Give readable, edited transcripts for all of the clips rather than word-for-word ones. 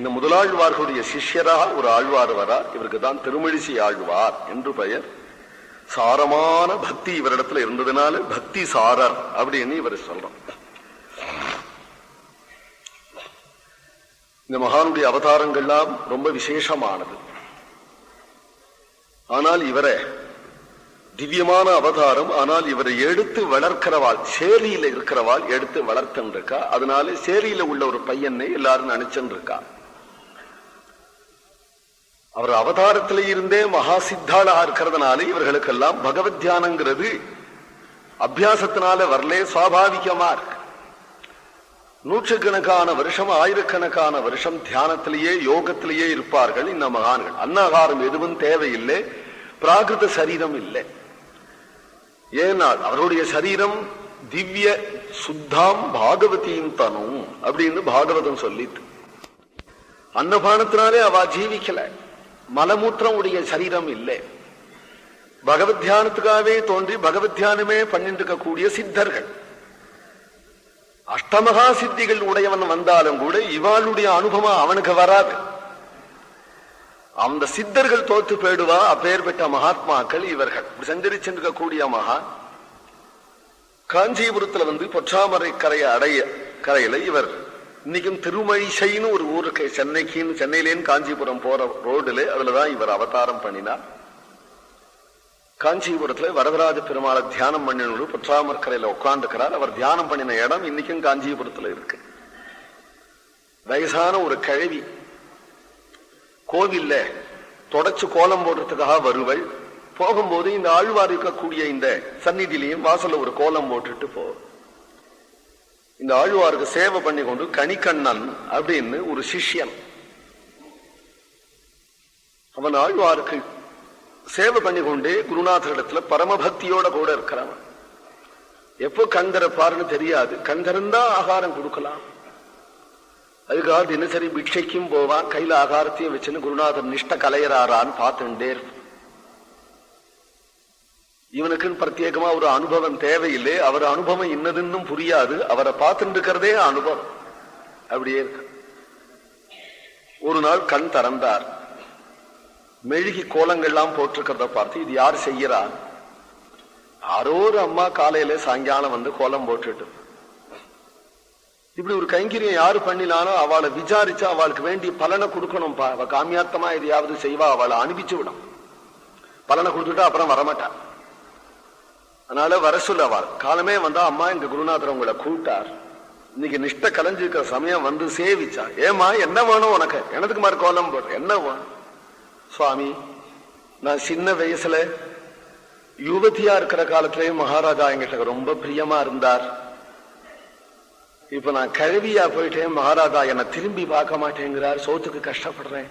இந்த முதலாழ்வார்களுடைய சிஷ்யராக ஒரு ஆழ்வார் வரார். இவருக்கு தான் திருமழிசை ஆழ்வார் என்று பெயர். சாரமான பக்தி இவரிடத்துல இருந்ததுனால பக்தி சாரர் அப்படின்னு இவர் சொல்றோம். இந்த மகானுடைய அவதாரங்கள்லாம் ரொம்ப விசேஷமானது. ஆனால் இவரை திவ்யமான அவதாரம். ஆனால் இவரை எடுத்து வளர்க்கிறவாள், சேரியில இருக்கிறவாள் எடுத்து வளர்த்துன்னு இருக்கா. அதனால சேரியில உள்ள ஒரு பையனை எல்லாரும் நினைச்சுன்னு இருக்கா. அவர் அவதாரத்தில இருந்தே மகா சித்தாளா இருக்கிறதுனால இவர்களுக்கெல்லாம் பகவத் தியானங்கிறது அபியாசத்தினால வரலே சுவாபாவிகமா இருக்கு. நூற்றுக்கணக்கான வருஷம், ஆயிரக்கணக்கான வருஷம் தியானத்திலேயே யோகத்திலேயே இருப்பார்கள் இந்த மகான்கள். அன்னாகாரம் எதுவும் தேவையில்லை, பிராகிருத சரீரம் இல்லை. ஏனால் அவருடைய சரீரம் திவ்ய சுத்தாம் பாகவதியும் தனும் அப்படின்னு பாகவதம் சொல்லிட்டு, அன்னபானத்தினாலே அவ ஜீவிக்கல. மலமூத்திரம் உடைய சரீரம் இல்லை. பகவத் தியானத்துக்காகவே தோன்றி பகவத் தியானமே பண்ணிட்டு இருக்கக்கூடிய சித்தர்கள், அஷ்டமகா சித்திகள் உடையவன் வந்தாலும் கூட இவாளுடைய அனுபவம் அவனுக்கு வராது. அந்த சித்தர்கள் தோத்து போயிடுவா. அப்பேர் பெற்ற மகாத்மாக்கள் இவர்கள். சஞ்சரிச்சிருக்கக்கூடிய மகா காஞ்சிபுரத்துல பொற்றாமரை கரையில இவர் இன்னைக்கும் திருமழிசைன்னு ஒரு ஊருக்கு, சென்னையிலேன்னு காஞ்சிபுரம் போற ரோடுல, அதுலதான் இவர் அவதாரம் பண்ணினார். காஞ்சிபுரத்துல வரதராஜ பெருமாளை தியானம் பண்ணினோடு பொற்றாமர் கரையில உட்கார்ந்துக்கிறார். அவர் தியானம் பண்ணின இடம் இன்னைக்கும் காஞ்சிபுரத்துல இருக்கு. வயசான ஒரு கிழவி கோவில்ல தொடச்சு கோலம் போடுறதுக்காக வருவள். போகும்போது இந்த ஆழ்வார் இருக்கக்கூடிய இந்த சந்நிதியிலையும் வாசல்ல ஒரு கோலம் போட்டுட்டு போ. இந்த ஆழ்வாருக்கு சேவை பண்ணி கொண்டு கணிக்கண்ணன் அப்படின்னு ஒரு சிஷ்யன், அவன் ஆழ்வாருக்கு சேவை பண்ணி கொண்டே குருநாதரிடத்துல பரமபக்தியோட கூட இருக்கிறவன். எப்போ கந்தரை பாருன்னு தெரியாது. கந்தரந்தா ஆகாரம் கொடுக்கலாம். அதுக்காக தினசரி பிக்ஷைக்கும் போவான். கையில ஆகாரத்தையும் வச்சுன்னு குருநாதர் நிஷ்ட கலையறாரான்னு பார்த்துட்டே. இவனுக்குன்னு பிரத்யேகமா ஒரு அனுபவம் தேவையில்லை. அவர் அனுபவம் இன்னதுன்னு புரியாது. அவரை பார்த்துட்டு இருக்கிறதே அனுபவம் அப்படியே இருக்கு. ஒரு நாள் கண் திறந்தார். மெழுகி கோலங்கள்லாம் போட்டிருக்கிறத பார்த்து, இது யார் செய்யறான்? யாரோ ஒரு அம்மா காலையில சாயங்காலம் கோலம் போட்டுட்டு, இப்படி ஒரு கைங்கரியம் யாரு பண்ணினாலும் அவளை விசாரிச்சு அவளுக்கு வேண்டிய பலனை கொடுக்கணும். அவ காமியார்த்தமா எதையாவது செய்வா, அவளை அனுப்பிச்சு விடும். பலனை கொடுத்துட்டா அப்புறம் வரமாட்டான். அதனால வர சொல்ல அவள் காலமே வந்தா, அம்மா எங்க குருநாதர் உங்களை கூட்டார், இன்னைக்கு நிஷ்ட கலைஞ்சிருக்கிற சமயம் சேவிச்சா. ஏமா என்ன வேணும் உனக்கு? எனதுக்கு மாதிரி கோலம் போடுற, என்ன வேணும்? சுவாமி, நான் சின்ன வயசுல யுவதியா இருக்கிற காலத்திலேயே மகாராஜா எங்கிட்ட ரொம்ப பிரியமா இருந்தார். இப்ப நான் கழுவியா போயிட்டேன், மகாராஜா என்னை திரும்பி பார்க்க மாட்டேங்கிறார், சோத்துக்கு கஷ்டப்படுறேன்,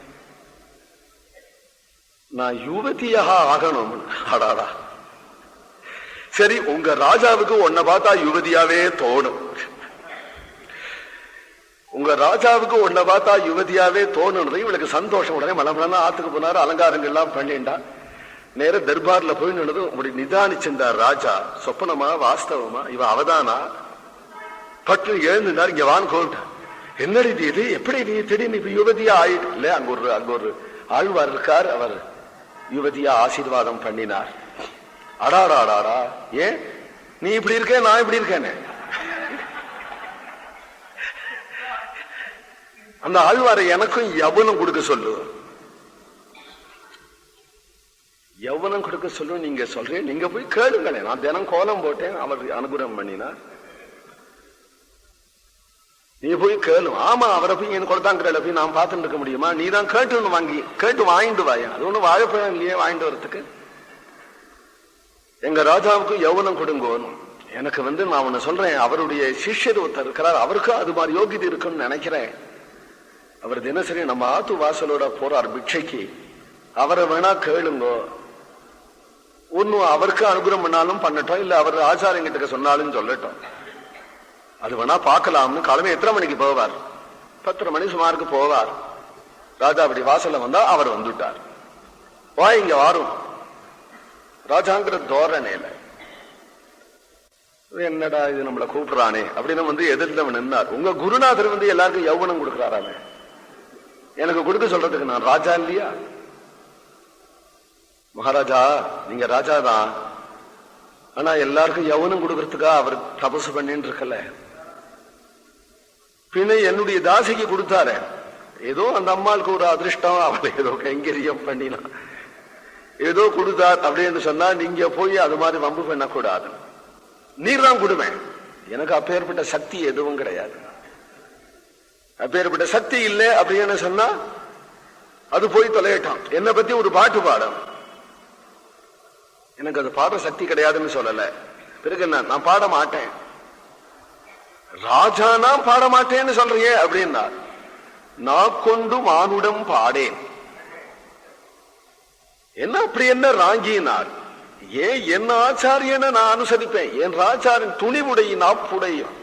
நான் யுவதியாக ஆகணும். அடாடா, சரி உங்க ராஜாவுக்கு உன்னை பார்த்தா யுவதியாவே தோணும். உங்க ராஜாவுக்கு உன்னை பார்த்தா யுவதியாவே தோணுறது இவளுக்கு சந்தோஷம். உடனே மலமலன்னா ஆத்துக்கு போனாரு, அலங்காரங்கள் எல்லாம் பண்ணிண்டா. நேர தர்பார்ல போய் நின்று அப்படி நிதானிச்சிருந்தார் ராஜா. சொப்பனமா வாஸ்தவமா இவ அவதானா? பட்டு எழுந்தார். இங்க வான் கோட்டா, என்னடி இது, எப்படி நீ திடீர்னு இப்ப யுவதியா ஆயிட்டு? இல்ல, அங்க ஒரு ஆழ்வார் இருக்கார், அவர் யுவதியா ஆசீர்வாதம் பண்ணினார். அடாடாடாடா, ஏன் நீ இப்படி இருக்க, நான் இப்படி இருக்கேன்னு அந்த ஆழ்வாரை எனக்கும் யவனம் கொடுக்க சொல்லு, யவனம் கொடுக்க சொல்லு. நீங்க சொல்றேன், நீங்க போய் கேளுங்களேன். நான் தினம் கோலம் போட்டேன், அவர் அனுகிரகம் பண்ணினார், நீ போய் கேளு. ஆமா, அவரை போய் என் கொடுத்தாங்கிற போய் நான் பார்த்துட்டு இருக்க முடியுமா? நீ தான் கேட்டு வாங்கிட்டு வாயா. அது ஒண்ணு வாழைப்பழம் இல்லையே வாங்கிட்டு வரத்துக்கு. எங்க ராஜாவுக்கு யவனம் கொடுங்கோன்னு. எனக்கு நான் ஒண்ணு சொல்றேன், அவருடைய சிஷ்யர் ஒருத்தர் இருக்கிறார், அவருக்கும் அது மாதிரி யோகிதை இருக்குன்னு நினைக்கிறேன். அவர் தினசரி நம்ம ஆத்து வாசலோட போறார் பிக்ஷைக்கு, அவரை வேணா கேளுங்கோ. ஒன்னும் அவருக்கு அனுகிரகம் பண்ணாலும் பண்ணட்டும், இல்ல அவர் ஆச்சாரியங்கிட்ட சொன்னாலும் சொல்லட்டும், அது வேணா பார்க்கலாம்னு. காலமே எத்தனை மணிக்கு போவார்? 10 மணி சுமாருக்கு போவார். ராஜா அப்படி வாசல்ல வந்தா அவர் வந்துட்டார். வா இங்க வாரும் ராஜாங்கிற தோரணையில, என்னடா இது நம்மளை கூப்பிடுறானே அப்படின்னு எதிர்த்து நின்னார். உங்க குருநாதர் எல்லாருக்கும் யௌவனம் கொடுக்கிறாராமே, எனக்கு கொடுக்க சொல்றதுக்கு நான் ராஜா இல்லையா? மகாராஜா நீங்க ராஜா தான், ஆனா எல்லாருக்கும் யவனம் கொடுக்கறதுக்கா அவர் தபசு பண்ணின்னு இருக்கல. பின்ன என்னுடைய தாசிக்கு கொடுத்தாரு, ஏதோ அந்த அம்மாளுக்கு ஒரு அதிர்ஷ்டம், அவளை ஏதோ கைங்கரியம் பண்ணினா ஏதோ கொடுத்தார் அப்படின்னு சொன்னா நீங்க போய் அது மாதிரி வம்பு பண்ணக்கூடாது. நீர் தான் கொடுவேன், எனக்கு அப்பேற்பட்ட சக்தி எதுவும் கிடையாது. அப்பேற்பட்ட சக்தி இல்லை அப்படின்னு சொன்னா அது போய் தொலையட்டான். என்னை பத்தி ஒரு பாட்டு பாடும், எனக்கு அது பாடுற சக்தி கிடையாதுன்னு சொல்லல. பிறகு என்ன, நான் பாட மாட்டேன். ராஜானா பாட மாட்டேன்னு சொல்றியே அப்படின்னா, நான் கொண்டு மானுடம் பாடேன். என்ன அப்படி என்ன ராங்கினார்? ஏன் என்ன ஆச்சாரியனை நான் அனுசரிப்பேன், என் ராஜாரின் துணிவுடைய நாப்புடையும்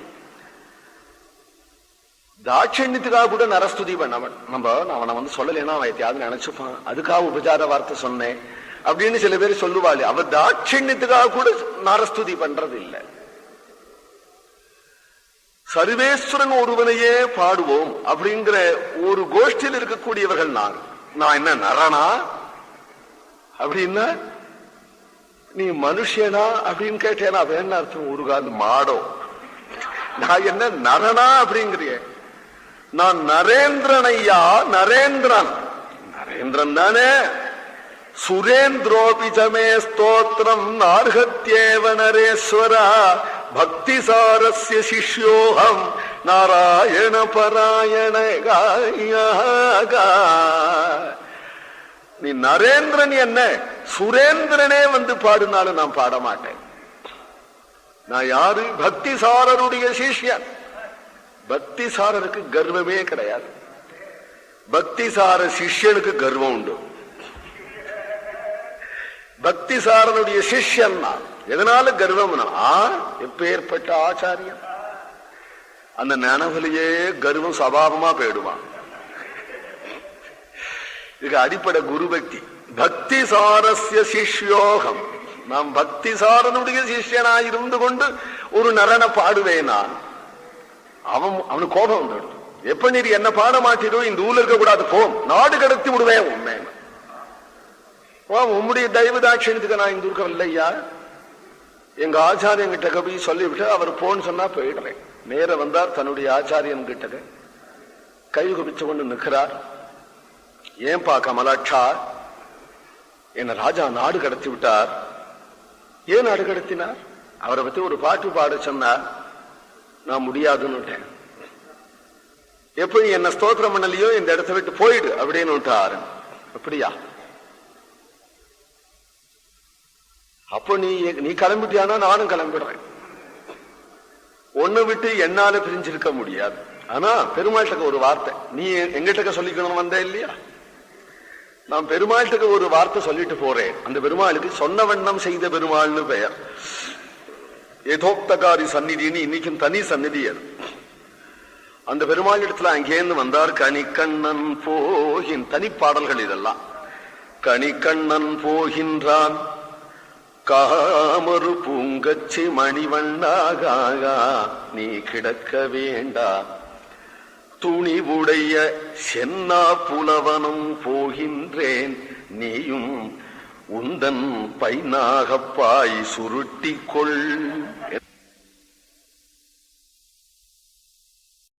தாட்சண்யத்துக்காக கூட நரஸ்துதி பண்ணவன். அவனை வந்து சொல்லலைன்னா அவன் எத்தையாவது நினைச்சுப்பான், அதுக்காக உபச்சார வார்த்தை சொன்னேன் அப்படின்னு சில பேர் சொல்லுவாள். அவ தாட்சண்யத்துக்காக கூட நரஸ்துதி பண்றது இல்லை. சர்வேஸ்வரன் ஒருவனையே பாடுவோம் அப்படிங்கிற ஒரு கோஷ்டியில் இருக்கக்கூடியவர்கள் நான் என்ன நரனா அப்படின்னா, நீ மனுஷனா அப்படின்னு கேட்டேனா என்ன அர்த்தம்? ஒரு கால் மாடோ. நான் என்ன நரனா அப்படிங்கிறிய? நான் நரேந்திரன் ஐயா, நரேந்திரன். நரேந்திரன் தானே. சுரேந்திரோபிஜமே ஸ்தோத்திரம் நார்கத்யேவ நரேஸ்வரா பக்தி சாரஸ்ய சிஷ்யோகம் நாராயண பராயண. நீ நரேந்திரன் என்ன, சுரேந்திரனே வந்து பாடினாலும் நான் பாட மாட்டேன். நான் யாரு? பக்தி சாரருடைய சிஷ்யன். பக்தி சாரருக்கு கர்வமே கிடையாது, பக்தி சார சிஷ்யனுக்கு கர்வம் உண்டு. பக்தி சாரனுடைய சிஷ்யன் நான். எதனால கர்வம்? எப்பேற்பட்ட ஆச்சாரியம். அந்த நினைவுலயே கர்வம் சபாவமா போயிடுவான். இதுக்கு அடிப்படை குரு பக்தி. பக்தி சாரஸ்ய சிஷ்யோகம். நாம் பக்தி சாரனுடைய சிஷ்யனாய் இருந்து கொண்டு ஒரு நரனை பாடுவேன் நான். அவனுக்கு கோபம் வந்துடும். எப்ப நீர் என்ன பாட மாட்டிடும், இந்த ஊர்ல இருக்க கூடாது, போ, நாடு கடத்தி விடுவேன் உண்மை. உம்முடைய தெய்வ தாட்சியத்துக்கு நான் இந்த ஊருக்கு இல்லையா, எங்க ஆச்சாரியன் கிட்ட போய் சொல்லிவிட்டு அவர் போன்னு சொன்னா போயிடுறேன். நேர வந்தார், தன்னுடைய ஆச்சாரியன் கிட்ட கை குபிச்சு கொண்டு நிற்கிறார். ஏன்பா கமலாட்சா, என்ன ராஜா நாடு கடத்தி விட்டார். ஏன் நாடு கடத்தினார்? அவரை பத்தி ஒரு பாட்டு பாட சொன்னார். நான் முடியாதுன்னு. எப்படி என்ன ஸ்தோத்திரம் பண்ணலையோ இந்த இடத்தை விட்டு போயிடு அப்படின்னு விட்டாரு. அப்படியா? அப்போ நீ கிளம்பிட்டியானா நானும் கிளம்பிடுறேன். ஒன்னு விட்டு என்னால பிரிஞ்சிருக்க முடியாது. ஆனா பெருமாள்கிட்ட ஒரு வார்த்தை நீ எங்கிட்ட சொல்லிக்கணும் வந்த இல்லையா? நான் பெருமாள்கிட்ட ஒரு வார்த்தை சொல்லிட்டு போறேன். அந்த பெருமாளுக்கு சொன்ன வண்ணம் செய்த பெருமாள்னு பெயர். ஏதோக்தகாரி சந்நிதினு இன்னைக்கும் தனி சந்நிதி அது. அந்த பெருமாள் இடத்துல அங்கேருந்து வந்தார். கனிக்கண்ணன் போகின் தனிப்பாடல்கள் இதெல்லாம். கனிக்கண்ணன் போகின்றான் காமரு பூங்கச்சி மணிவண்ணாக நீ கிடக்க வேண்டா, துணிவுடைய சென்னா புலவனும் போகின்றேன், நீயும் உந்தன் பைனாகப்பாய் சுருட்டிக்கொள்.